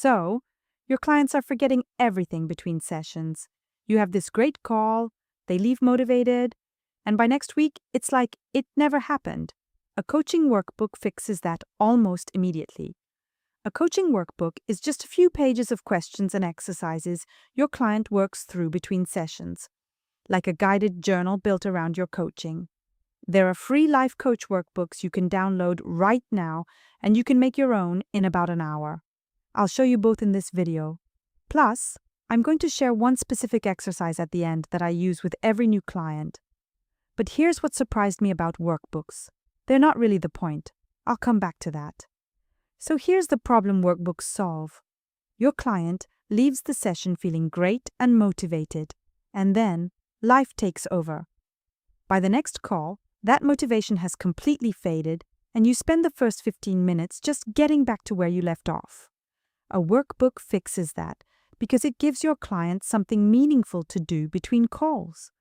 So, your clients are forgetting everything between sessions. You have this great call, they leave motivated, and by next week, it's like it never happened. A coaching workbook fixes that almost immediately. A coaching workbook is just a few pages of questions and exercises your client works through between sessions, like a guided journal built around your coaching. There are free Life Coach Workbooks you can download right now, and you can make your own in about an hour. I'll show you both in this video. Plus, I'm going to share one specific exercise at the end that I use with every new client. But here's what surprised me about workbooks. They're not really the point. I'll come back to that. So here's the problem workbooks solve. Your client leaves the session feeling great and motivated, and then life takes over. By the next call, that motivation has completely faded, and you spend the first 15 minutes just getting back to where you left off. A workbook fixes that because it gives your client something meaningful to do between calls.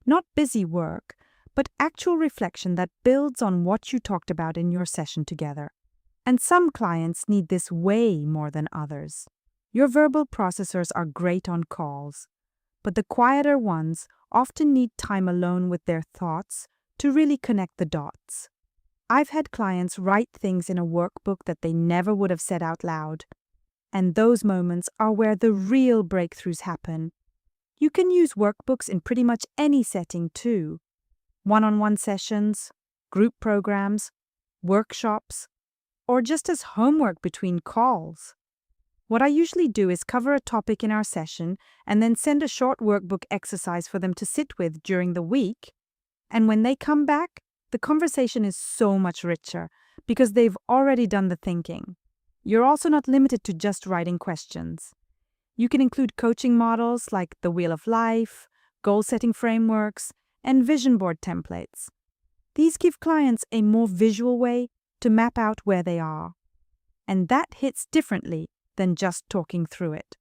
Not busy work, but actual reflection that builds on what you talked about in your session together. And some clients need this way more than others. Your verbal processors are great on calls, but the quieter ones often need time alone with their thoughts to really connect the dots. I've had clients write things in a workbook that they never would have said out loud, and those moments are where the real breakthroughs happen. You can use workbooks in pretty much any setting too. One-on-one sessions, group programs, workshops, or just as homework between calls. What I usually do is cover a topic in our session and then send a short workbook exercise for them to sit with during the week. And when they come back, the conversation is so much richer because they've already done the thinking. You're also not limited to just writing questions. You can include coaching models like the Wheel of Life, goal-setting frameworks, and vision board templates. These give clients a more visual way to map out where they are. And that hits differently than just talking through it.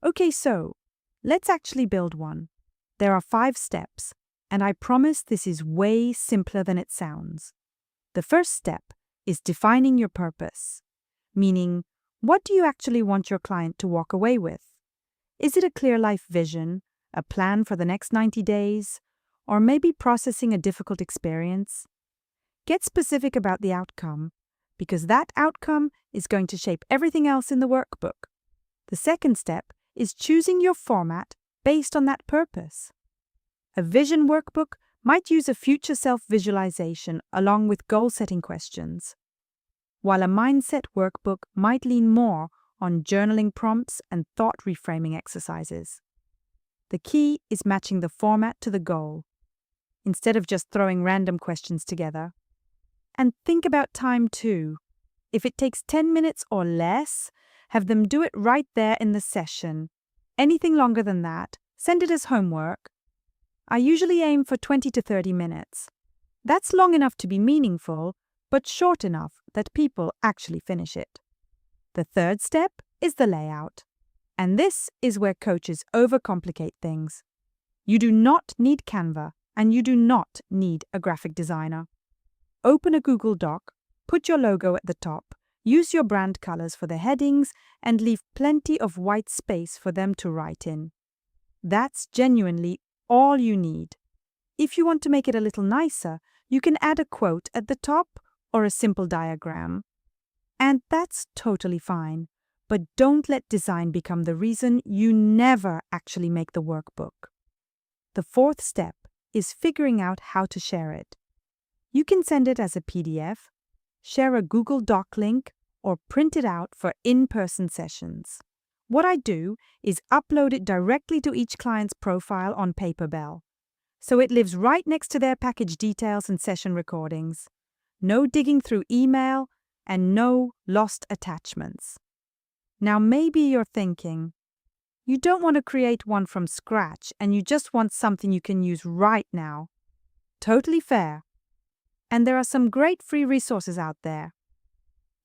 Okay, so let's actually build one. There are 5 steps, and I promise this is way simpler than it sounds. The first step is defining your purpose, meaning what do you actually want your client to walk away with? Is it a clear life vision, a plan for the next 90 days, or maybe processing a difficult experience? Get specific about the outcome, because that outcome is going to shape everything else in the workbook. The second step is choosing your format based on that purpose. A vision workbook might use a future self visualization along with goal-setting questions, while a mindset workbook might lean more on journaling prompts and thought reframing exercises. The key is matching the format to the goal, instead of just throwing random questions together. And think about time too. If it takes 10 minutes or less, have them do it right there in the session. Anything longer than that, send it as homework. I usually aim for 20 to 30 minutes. That's long enough to be meaningful, but short enough that people actually finish it. The third step is the layout. And this is where coaches overcomplicate things. You do not need Canva, and you do not need a graphic designer. Open a Google Doc, put your logo at the top, use your brand colors for the headings, and leave plenty of white space for them to write in. That's genuinely all you need. If you want to make it a little nicer, you can add a quote at the top or a simple diagram. And that's totally fine. But don't let design become the reason you never actually make the workbook. The fourth step is figuring out how to share it. You can send it as a PDF, share a Google Doc link, or print it out for in-person sessions. What I do is upload it directly to each client's profile on Paperbell, so it lives right next to their package details and session recordings. No digging through email, and no lost attachments. Now maybe you're thinking, you don't want to create one from scratch and you just want something you can use right now. Totally fair. And there are some great free resources out there.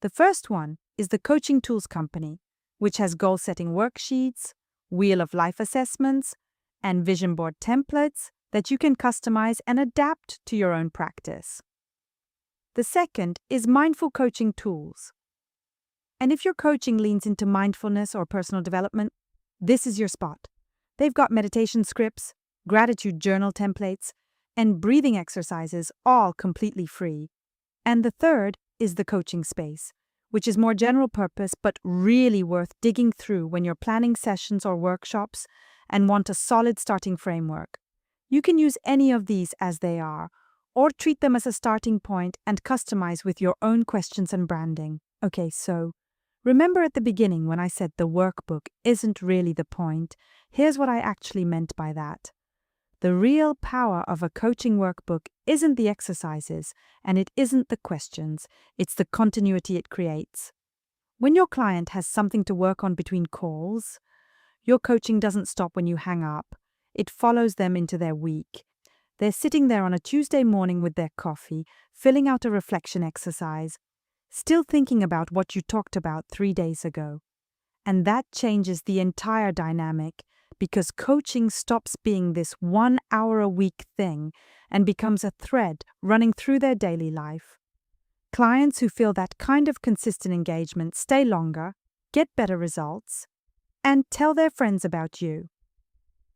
The first one is the Coaching Tools Company, which has goal-setting worksheets, Wheel of Life assessments, and vision board templates that you can customize and adapt to your own practice. The second is Mindful Coaching Tools. And if your coaching leans into mindfulness or personal development, this is your spot. They've got meditation scripts, gratitude journal templates, and breathing exercises, all completely free. And the third is the coaching space, which is more general purpose but really worth digging through when you're planning sessions or workshops and want a solid starting framework. You can use any of these as they are, or treat them as a starting point and customize with your own questions and branding. Okay, so remember at the beginning when I said the workbook isn't really the point? Here's what I actually meant by that. The real power of a coaching workbook isn't the exercises, and it isn't the questions, it's the continuity it creates. When your client has something to work on between calls, your coaching doesn't stop when you hang up. It follows them into their week. They're sitting there on a Tuesday morning with their coffee, filling out a reflection exercise, still thinking about what you talked about 3 days ago. And that changes the entire dynamic, because coaching stops being this 1 hour a week thing and becomes a thread running through their daily life. Clients who feel that kind of consistent engagement stay longer, get better results, and tell their friends about you.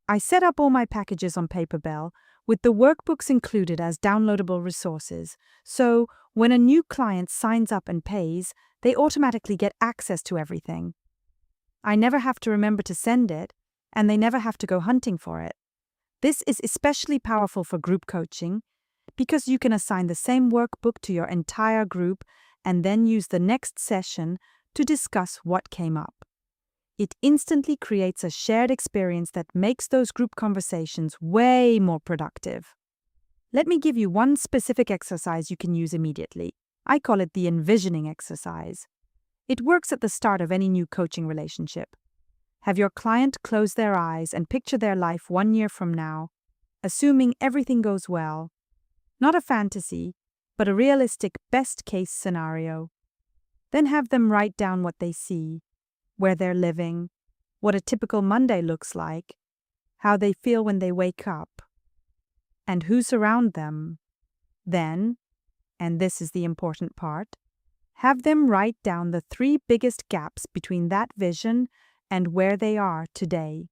I set up all my packages on Paperbell with the workbooks included as downloadable resources, so when a new client signs up and pays, they automatically get access to everything. I never have to remember to send it, and they never have to go hunting for it. This is especially powerful for group coaching because you can assign the same workbook to your entire group and then use the next session to discuss what came up. It instantly creates a shared experience that makes those group conversations way more productive. Let me give you one specific exercise you can use immediately. I call it the envisioning exercise. It works at the start of any new coaching relationship. Have your client close their eyes and picture their life 1 year from now, assuming everything goes well. Not a fantasy, but a realistic best-case scenario. Then have them write down what they see, where they're living, what a typical Monday looks like, how they feel when they wake up, and who's around them. Then, and this is the important part, have them write down the 3 biggest gaps between that vision and where they are today.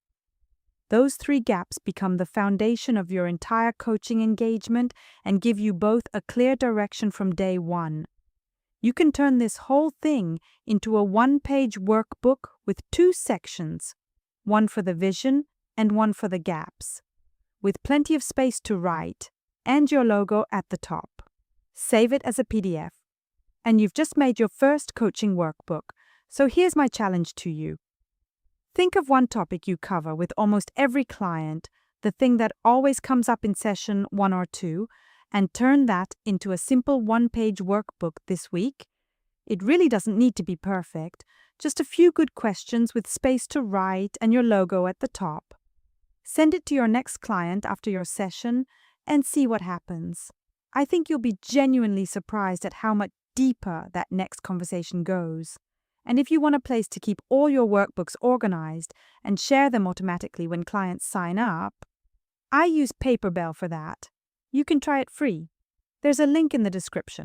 Those 3 gaps become the foundation of your entire coaching engagement and give you both a clear direction from day one. You can turn this whole thing into a 1-page workbook with 2 sections, one for the vision and one for the gaps, with plenty of space to write and your logo at the top. Save it as a PDF. And you've just made your first coaching workbook. So here's my challenge to you. Think of one topic you cover with almost every client, the thing that always comes up in session 1 or 2, and turn that into a simple 1-page workbook this week. It really doesn't need to be perfect, just a few good questions with space to write and your logo at the top. Send it to your next client after your session and see what happens. I think you'll be genuinely surprised at how much deeper that next conversation goes. And if you want a place to keep all your workbooks organized and share them automatically when clients sign up, I use Paperbell for that. You can try it free. There's a link in the description.